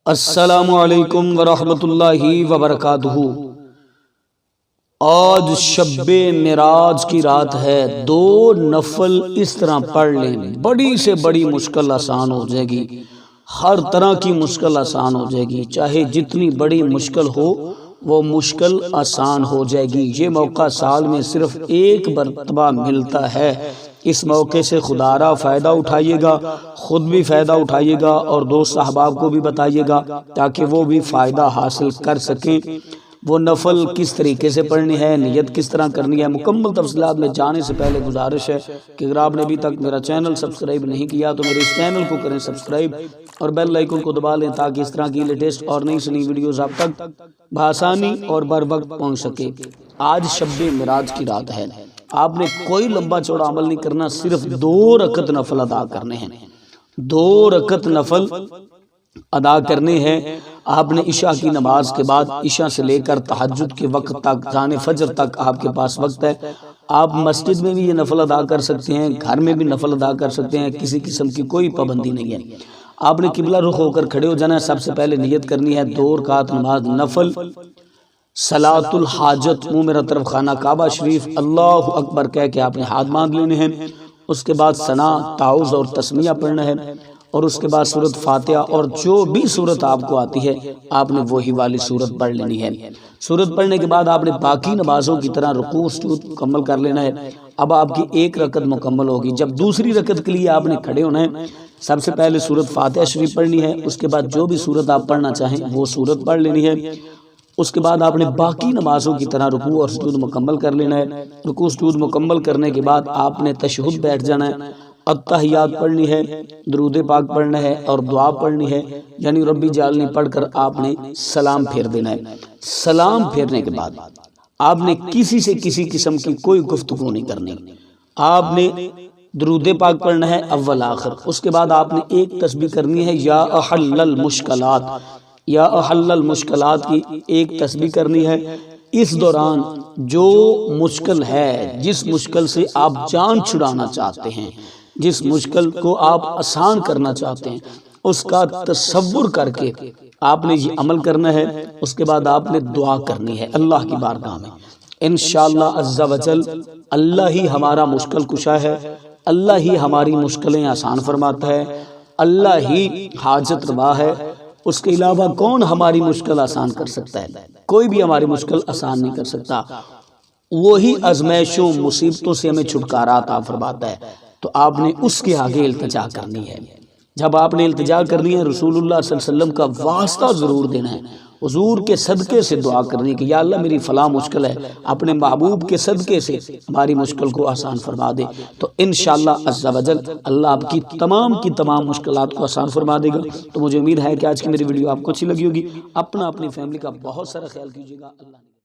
السلام علیکم ورحمۃ اللہ وبرکاتہ۔ آج شب معراج کی رات ہے، 2 نفل اس طرح پڑھ لیں، بڑی سے بڑی مشکل آسان ہو جائے گی، ہر طرح کی مشکل آسان ہو جائے گی، چاہے جتنی بڑی مشکل ہو وہ مشکل آسان ہو جائے گی۔ یہ موقع سال میں صرف ایک مرتبہ ملتا ہے، اس موقع سے خدا را فائدہ اٹھائیے گا، خود بھی فائدہ اٹھائیے گا اور دوست احباب کو بھی بتائیے گا تاکہ وہ بھی فائدہ حاصل کر سکیں۔ وہ نفل کس طریقے سے پڑھنی ہے، نیت کس طرح کرنی ہے، مکمل تفصیلات میں جانے سے پہلے گزارش ہے کہ اگر آپ نے ابھی تک میرا چینل سبسکرائب نہیں کیا تو میرے اس چینل کو کریں سبسکرائب اور بیل آئیکن کو دبا لیں تاکہ اس طرح کی لیٹسٹ اور نئی سنی ویڈیوز آپ تک بآسانی اور بر وقت پہنچ سکے۔ آج شب معراج کی رات ہے، آپ نے کوئی لمبا چوڑا عمل نہیں کرنا، صرف 2 رکعت نفل ادا کرنے ہیں، 2 رکعت نفل ادا کرنے ہیں۔ آپ نے عشاء کی نماز کے بعد، عشاء سے لے کر تہجد کے وقت تک، اذان فجر تک آپ کے پاس وقت ہے۔ آپ مسجد میں بھی یہ نفل ادا کر سکتے ہیں، گھر میں بھی نفل ادا کر سکتے ہیں، کسی قسم کی کوئی پابندی نہیں ہے۔ آپ نے قبلہ رخ ہو کر کھڑے ہو جانا ہے، سب سے پہلے نیت کرنی ہے 2 رکعت نماز نفل صلاۃ الحاجت، منہ میرا طرف خانہ کعبہ شریف اللہ اکبر کہہ کے آپ نے ہاتھ باندھ لینے ہیں۔ اس کے بعد ثنا، تعوذ اور تسمیہ پڑھنا ہے اور اس کے بعد سورۃ فاتحہ اور جو بھی سورت آپ کو آتی ہے آپ نے وہی والی سورت پڑھ لینی ہے۔ سورت پڑھنے کے بعد آپ نے باقی نمازوں کی طرح رکوع سجود مکمل کر لینا ہے۔ اب آپ کی 1 رکعت مکمل ہوگی۔ جب دوسری رکعت کے لیے آپ نے کھڑے ہونا ہے، سب سے پہلے سورۃ فاتحہ شریف پڑھنی ہے، اس کے بعد جو بھی سورت آپ پڑھنا چاہیں وہ سورت پڑھ لینی ہے۔ اس کے بعد آپ نے باقی نمازوں کی طرح رکوع اور سجود مکمل کر لینا ہے۔ رکوع سجود مکمل کرنے کے بعد آپ نے تشہد بیٹھ جانا ہے، التحیات پڑھنی ہے، درود پاک پڑھنا ہے اور دعا پڑھنی ہے، یعنی ربی جعلنی پڑھ کر آپ نے سلام پھیر دینا ہے۔ سلام پھیرنے کے بعد آپ نے کسی سے کسی قسم کی کوئی گفتگو نہیں کرنی، آپ نے درود پاک پڑھنا ہے اول آخر۔ اس کے بعد آپ نے ایک تسبیح کرنی ہے، یا احل المشکلات، یا احل المشکلات کی ایک تسبیح کرنی ہے۔ اس دوران جو مشکل ہے، جس مشکل سے آپ جان چھڑانا چاہتے ہیں، جس مشکل کو آپ آسان کرنا چاہتے ہیں، اس کا تصور کر کے آپ نے یہ عمل کرنا ہے۔ اس کے بعد آپ نے دعا کرنی ہے اللہ کی بارگاہ میں، انشاءاللہ عز و جل اللہ ہی ہمارا مشکل کشا ہے، اللہ ہی ہماری مشکلیں آسان فرماتا ہے، اللہ ہی حاجت روا ہے، اس کے علاوہ کون ہماری مشکل آسان کر سکتا ہے؟ کوئی بھی ہماری مشکل آسان نہیں کر سکتا۔ وہی ازمائشوں مصیبتوں سے ہمیں چھٹکارا عطا فرماتا ہے، تو آپ نے اس کے آگے التجا کرنی ہے۔ جب آپ نے التجا کرنی ہے، رسول اللہ صلی اللہ علیہ وسلم کا واسطہ ضرور دینا ہے، حضور کے صدقے سے دعا کرنی کہ یا اللہ میری فلاں مشکل ہے، اپنے محبوب کے صدقے سے ہماری مشکل کو آسان فرما دے، تو انشاءاللہ عز و جل اللہ آپ کی تمام مشکلات کو آسان فرما دے گا۔ تو مجھے امید ہے کہ آج کی میری ویڈیو آپ کو اچھی لگی ہوگی۔ اپنی فیملی کا بہت سارا خیال کیجیے گا۔ اللہ